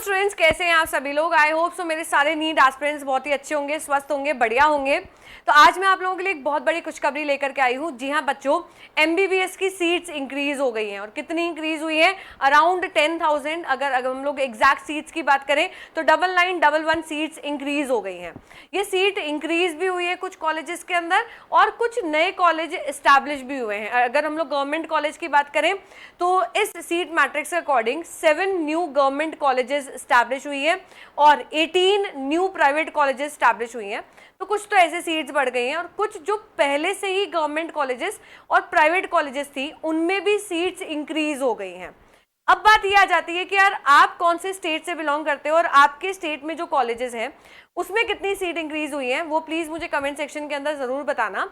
Students, कैसे हैं आप सभी लोग। आई होप सो मेरे सारे नीट एस्पिरेंट्स बहुत ही अच्छे होंगे, स्वस्थ होंगे, बढ़िया होंगे। तो आज मैं आप लोगों के लिए एक बहुत बड़ी खुशखबरी लेकर के आई हूँ। जी हाँ बच्चों, एमबीबीएस की सीट्स इंक्रीज हो गई हैं। और कितनी इंक्रीज हुई है? अराउंड 10,000। अगर हम लोग एग्जैक्ट सीट्स की बात करें तो 9911 सीट्स इंक्रीज हो गई हैं। ये सीट इंक्रीज भी हुई है कुछ कॉलेजेस के अंदर और कुछ नए कॉलेज इस्टेब्लिश भी हुए हैं। अगर हम लोग गवर्नमेंट कॉलेज की बात करें तो इस सीट मैट्रिक्स के according 7 new government colleges establish हुई है और 18 न्यू प्राइवेट कॉलेजेस स्टैब्लिश हुई हैं। तो कुछ तो ऐसे सीट्स बढ़ गई हैं और कुछ जो पहले से ही गवर्नमेंट कॉलेजेस और प्राइवेट कॉलेजेस थी उनमें भी सीट्स इंक्रीज हो गई हैं। अब बात ये आ जाती है कि यार आप कौन से स्टेट से बिलोंग करते हो और आपके स्टेट में जो कॉलेजेस हैं उसमें कितनी सीट इंक्रीज हुई हैं, वो प्लीज मुझे कमेंट सेक्शन के अंदर जरूर बताना।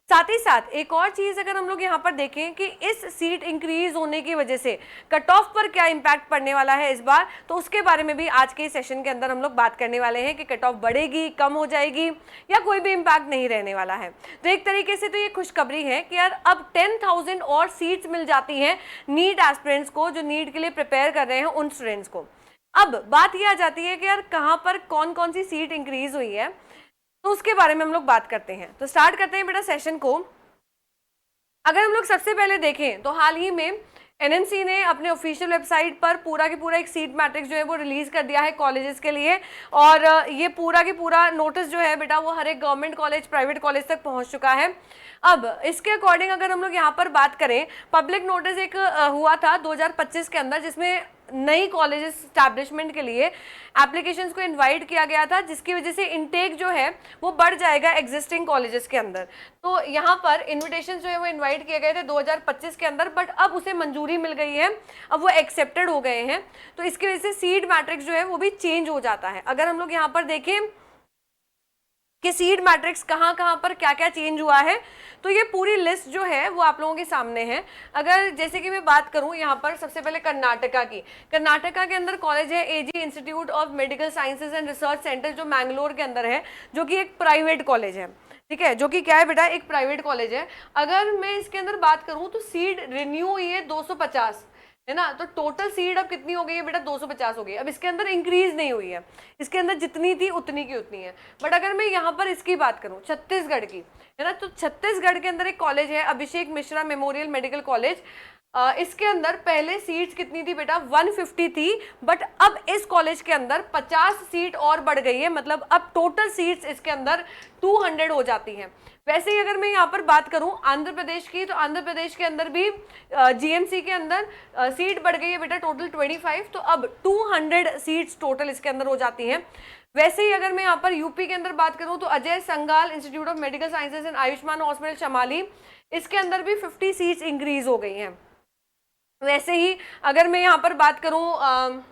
साथ ही साथ एक और चीज अगर हम लोग यहाँ पर देखें कि इस सीट इंक्रीज होने की वजह से कट ऑफ पर क्या इंपैक्ट पड़ने वाला है इस बार, तो उसके बारे में भी आज के सेशन के अंदर हम लोग बात करने वाले हैं कि कट ऑफ बढ़ेगी, कम हो जाएगी या कोई भी इंपैक्ट नहीं रहने वाला है। तो एक तरीके से तो ये खुशखबरी है कि यार अब 10,000 और सीट्स मिल जाती हैं नीट एस्पिरेंट्स को, जो नीट के लिए प्रिपेयर कर रहे हैं उन स्टूडेंट्स को। अब बात यह आ जाती है कि यार कहाँ पर कौन कौन सी सीट इंक्रीज हुई है, तो उसके बारे में हम लोग बात करते हैं। तो स्टार्ट करते हैं बेटा सेशन को। अगर हम लोग सबसे पहले देखें तो हाल ही में एनएमसी ने अपने ऑफिशियल वेबसाइट पर पूरा की पूरा एक सीट मैट्रिक्स जो है वो रिलीज कर दिया है कॉलेजेस के लिए। और ये पूरा की पूरा नोटिस जो है बेटा वो हर एक गवर्नमेंट कॉलेज, प्राइवेट कॉलेज तक पहुंच चुका है। अब इसके अकॉर्डिंग अगर हम लोग यहाँ पर बात करें, पब्लिक नोटिस एक हुआ था 2025 के अंदर जिसमें नई कॉलेजेस स्टैब्लिशमेंट के लिए एप्लीकेशंस को इनवाइट किया गया था, जिसकी वजह से इनटेक जो है वो बढ़ जाएगा एग्जिस्टिंग कॉलेजेस के अंदर। तो यहाँ पर इनविटेशन जो है वो इनवाइट किए गए थे 2025 के अंदर, बट अब उसे मंजूरी मिल गई है, अब वो एक्सेप्टेड हो गए हैं। तो इसकी वजह से सीट मैट्रिक्स जो है वो भी चेंज हो जाता है। अगर हम लोग यहाँ पर देखें कि सीट मैट्रिक्स कहाँ कहाँ पर क्या क्या चेंज हुआ है, तो ये पूरी लिस्ट जो है वो आप लोगों के सामने है। अगर जैसे कि मैं बात करूं यहाँ पर सबसे पहले कर्नाटका की, कर्नाटका के अंदर कॉलेज है A J institute of medical sciences and research centre, जो मैंगलोर के अंदर है, जो कि एक प्राइवेट कॉलेज है। ठीक है, जो कि क्या है बेटा, एक प्राइवेट कॉलेज है। अगर मैं इसके अंदर बात करूं तो सीट रिन्यू हुई है 250, है ना। तो टोटल सीट अब कितनी हो गई है बेटा, 250 हो गई। अब इसके अंदर इंक्रीज नहीं हुई है, इसके अंदर जितनी थी उतनी की उतनी है। बट अगर मैं यहाँ पर इसकी बात करूँ छत्तीसगढ़ की, है ना, तो छत्तीसगढ़ के अंदर एक कॉलेज है Abhishek Mishra memorial medical college. इसके अंदर पहले सीट्स कितनी थी बेटा, 150 थी, बट अब इस कॉलेज के अंदर 50 सीट और बढ़ गई है। मतलब अब टोटल सीट्स इसके अंदर 200 हो जाती हैं। वैसे ही अगर मैं यहाँ पर बात करूं आंध्र प्रदेश की, तो आंध्र प्रदेश के अंदर भी जीएमसी के अंदर सीट बढ़ गई है बेटा टोटल 25, तो अब 200 सीट्स टोटल इसके अंदर हो जाती हैं। वैसे ही अगर मैं यहाँ पर यूपी के अंदर बात करूं तो Ajay Sangal institute of medical sciences and Ayushman hospital Shamli, इसके अंदर भी 50 सीट्स इंक्रीज हो गई हैं। वैसे ही अगर मैं यहाँ पर बात करूं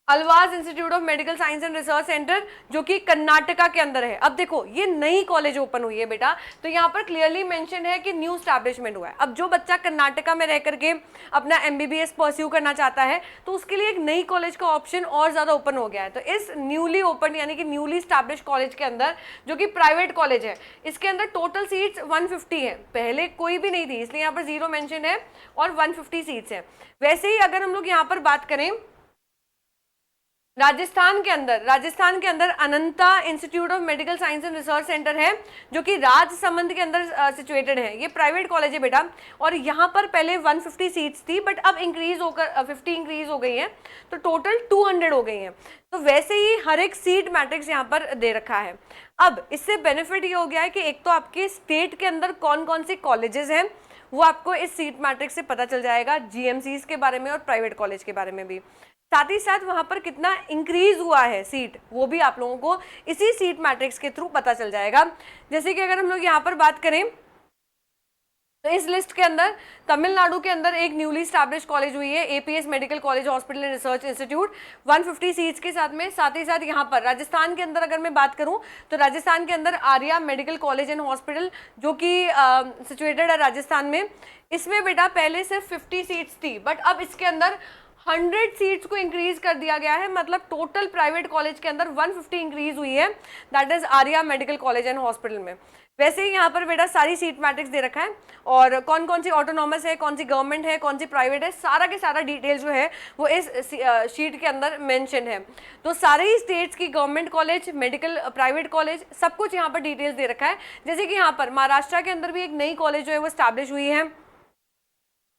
always institute of medical science and research centre, जो कि कर्नाटका के अंदर है। अब देखो ये नई कॉलेज ओपन हुई है बेटा, तो यहाँ पर क्लियरली मेंशन है कि न्यू स्टैब्लिशमेंट हुआ है। अब जो बच्चा कर्नाटका में रह करके अपना एमबीबीएस परस्यू करना चाहता है तो उसके लिए एक नई कॉलेज का ऑप्शन और ज्यादा ओपन हो गया है। तो इस न्यूली ओपन यानी कि न्यूली स्टैब्लिश कॉलेज के अंदर, जो कि प्राइवेट कॉलेज है, इसके अंदर टोटल सीट्स 150 है। पहले कोई भी नहीं थी, इसलिए यहाँ पर 0 मेंशन है, और 150 सीट्स है। वैसे ही अगर हम लोग यहाँ पर बात करें राजस्थान के अंदर Ananta institute of medical science and research centre है, जो कि राजसमंद के अंदर सिचुएटेड है। ये प्राइवेट कॉलेज है बेटा, और यहाँ पर पहले 150 सीट्स थी, बट अब इंक्रीज होकर 50 इंक्रीज हो गई हैं, तो टोटल 200 हो गई हैं। तो वैसे ही हर एक सीट मैट्रिक्स यहाँ पर दे रखा है। अब इससे बेनिफिट ये हो गया है कि एक तो आपके स्टेट के अंदर कौन कौन से कॉलेजेस हैं वो आपको इस सीट मैट्रिक्स से पता चल जाएगा, जीएमसीज के बारे में और प्राइवेट कॉलेज के बारे में भी। साथ ही साथ वहां पर कितना इंक्रीज हुआ है सीट, वो भी आप लोगों को इसी सीट मैट्रिक्स के थ्रू पता चल जाएगा। जैसे कि अगर हम लोग यहाँ पर बात करें तो इस लिस्ट के अंदर तमिलनाडु के अंदर एक न्यूली स्टैब्लिश कॉलेज हुई है APS medical college hospital and research institute, 150 seats के साथ में। साथ ही साथ यहाँ पर राजस्थान के अंदर अगर मैं बात करूँ तो राजस्थान के अंदर Arya medical college and hospital, जो कि सिचुएटेड है राजस्थान में, इसमें बेटा पहले सिर्फ 50 सीट्स थी, बट अब इसके अंदर 100 सीट्स को इंक्रीज कर दिया गया है, मतलब टोटल प्राइवेट कॉलेज के अंदर 150 इंक्रीज हुई है, that is Arya medical college and hospital में। वैसे ही यहाँ पर बेटा सारी सीट मैट्रिक्स दे रखा है और कौन कौन सी ऑटोनॉमस है, कौन सी गवर्नमेंट है, कौन सी प्राइवेट है, सारा के सारा डिटेल जो है वो इस शीट के अंदर मेंशन है। तो सारे ही स्टेट्स की government college, medical private college, सब कुछ यहाँ पर डिटेल्स दे रखा है। जैसे कि यहाँ पर महाराष्ट्र के अंदर भी एक नई कॉलेज जो है वो स्टैब्लिश हुई है,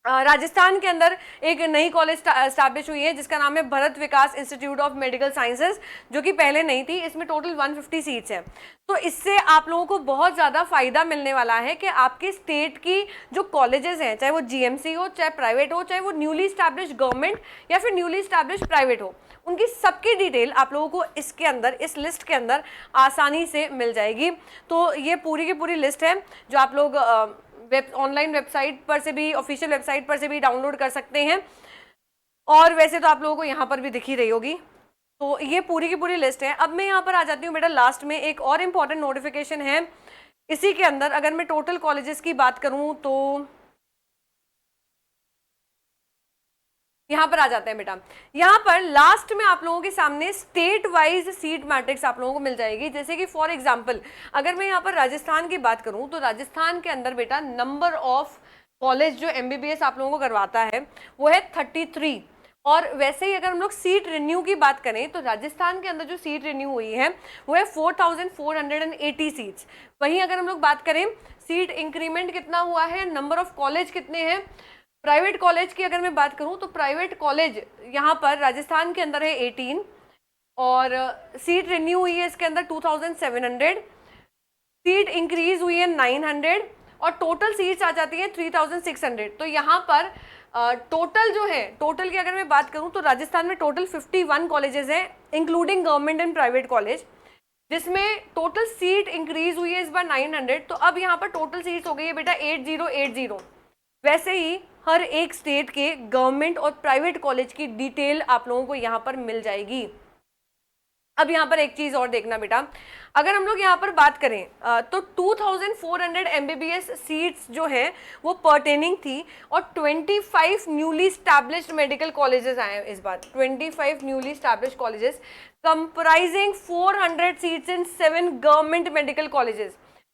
राजस्थान के अंदर एक नई कॉलेज स्टैब्लिश हुई है जिसका नाम है भरत विकास इंस्टीट्यूट ऑफ मेडिकल साइंसेज, जो कि पहले नहीं थी। इसमें टोटल 150 सीट्स हैं। तो इससे आप लोगों को बहुत ज़्यादा फायदा मिलने वाला है कि आपकी स्टेट की जो कॉलेजेस हैं, चाहे वो जीएमसी हो, चाहे प्राइवेट हो, चाहे वो न्यूली स्टैब्लिश गवर्नमेंट या फिर न्यूली स्टैब्लिश प्राइवेट हो, उनकी सबकी डिटेल आप लोगों को इसके अंदर, इस लिस्ट के अंदर आसानी से मिल जाएगी। तो ये पूरी की पूरी लिस्ट है जो आप लोग ऑनलाइन वेबसाइट पर से भी, ऑफिशियल वेबसाइट पर से भी डाउनलोड कर सकते हैं, और वैसे तो आप लोगों को यहाँ पर भी दिख ही रही होगी। तो ये पूरी की पूरी लिस्ट है। अब मैं यहाँ पर आ जाती हूँ बेटा लास्ट में, एक और इम्पॉर्टेंट नोटिफिकेशन है इसी के अंदर। अगर मैं टोटल कॉलेजेस की बात करूँ तो यहाँ पर आ जाते हैं बेटा। यहाँ पर लास्ट में आप लोगों के सामने स्टेट वाइज सीट मैट्रिक्स आप लोगों को मिल जाएगी। जैसे कि फॉर एग्जांपल अगर मैं यहाँ पर राजस्थान की बात करूँ तो राजस्थान के अंदर बेटा नंबर ऑफ कॉलेज जो एमबीबीएस आप लोगों को करवाता है वो है 33। और वैसे ही अगर हम लोग सीट रिन्यू की बात करें तो राजस्थान के अंदर जो सीट रिन्यू हुई है वो है 4480 सीट्स। वहीं अगर हम लोग बात करें सीट इंक्रीमेंट कितना हुआ है, नंबर ऑफ कॉलेज कितने हैं, प्राइवेट कॉलेज की अगर मैं बात करूं तो प्राइवेट कॉलेज यहाँ पर राजस्थान के अंदर है 18 और सीट रिन्यू हुई है इसके अंदर 2700, सीट इंक्रीज हुई है 900 और टोटल सीट्स आ जाती है 3600। तो यहाँ पर टोटल जो है, टोटल की अगर मैं बात करूं तो राजस्थान में टोटल 51 कॉलेजेस हैं including government and private college, जिसमें टोटल सीट इंक्रीज हुई है इस बार 900। तो अब यहाँ पर टोटल सीट्स हो गई है बेटा 8080। वैसे ही हर एक स्टेट के गवर्नमेंट और प्राइवेट कॉलेज की डिटेल आप लोगों को यहाँ पर मिल जाएगी। अब यहाँ पर एक चीज और देखना बेटा, अगर हम लोग यहाँ पर बात करें तो 2400 एमबीबीएस सीट्स जो हैं वो पर्टेनिंग थी और 25 न्यूली स्टैब्लिश्ड मेडिकल कॉलेजेस आए हैं इस बार। 25 newly established colleges comprising 400 seats in 7 government medical colleges.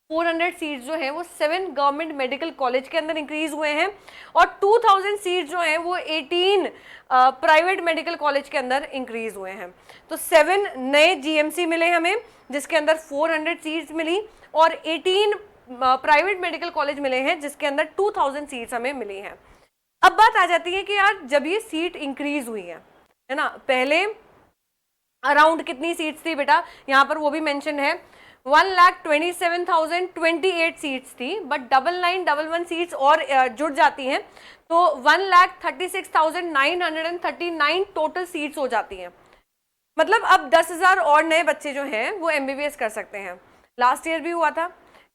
400 seats जो हैं वो 7 गवर्नमेंट मेडिकल कॉलेज के अंदर इंक्रीज हुए हैं और 2000 सीट्स जो हैं वो 18 प्राइवेट मेडिकल कॉलेज के अंदर इंक्रीज हुए हैं। तो 7 नए जीएमसी मिले हमें जिसके अंदर 400 सीट्स मिली और 18 प्राइवेट मेडिकल कॉलेज मिले हैं जिसके अंदर 2000 सीट्स हमें मिली हैं। अब बात आ जाती है कि यार जब ये सीट इंक्रीज हुई है ना, पहले अराउंड कितनी सीट्स थी बेटा, यहाँ पर वो भी मेंशन है 1,27,028 सीट्स थी, बट 9911 सीट्स और जुड़ जाती हैं तो 1,36,939 टोटल सीट्स हो जाती हैं। मतलब अब 10,000 और नए बच्चे जो हैं वो एमबीबीएस कर सकते हैं। लास्ट ईयर भी हुआ था,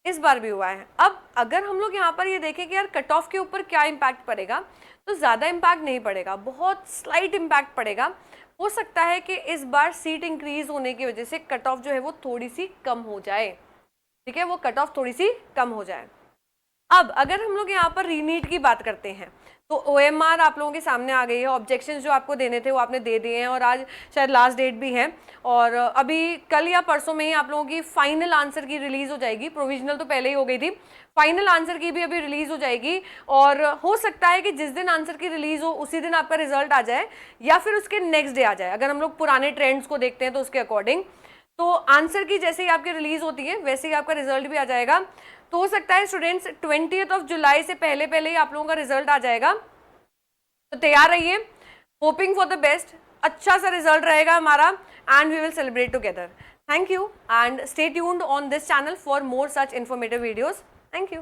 इस बार भी हुआ है। अब अगर हम लोग यहाँ पर ये देखें कि यार कट ऑफ के ऊपर क्या इम्पैक्ट पड़ेगा, तो ज़्यादा इम्पैक्ट नहीं पड़ेगा, बहुत स्लाइट इम्पैक्ट पड़ेगा। हो सकता है कि इस बार सीट इंक्रीज होने की वजह से कट ऑफ जो है वो थोड़ी सी कम हो जाए, ठीक है, वो कट ऑफ थोड़ी सी कम हो जाए। अब अगर हम लोग यहाँ पर रीनीट की बात करते हैं तो ओएमआर आप लोगों के सामने आ गई है। ऑब्जेक्शंस जो आपको देने थे वो आपने दे दिए हैं और आज शायद लास्ट डेट भी है और अभी कल या परसों में ही आप लोगों की फाइनल आंसर की रिलीज हो जाएगी। प्रोविजनल तो पहले ही हो गई थी, फाइनल आंसर की भी अभी रिलीज हो जाएगी और हो सकता है कि जिस दिन आंसर की रिलीज हो उसी दिन आपका रिजल्ट आ जाए या फिर उसके नेक्स्ट डे आ जाए। अगर हम लोग पुराने ट्रेंड्स को देखते हैं तो उसके अकॉर्डिंग तो आंसर की जैसे ही आपकी रिलीज होती है वैसे ही आपका रिजल्ट भी आ जाएगा। तो हो सकता है स्टूडेंट्स 20 जुलाई से पहले पहले ही आप लोगों का रिजल्ट आ जाएगा, तो तैयार रहिए। होपिंग फॉर द बेस्ट, अच्छा सा रिजल्ट रहेगा हमारा and we will celebrate together. Thank you and stay tuned on this channel for more such informative videos. Thank you.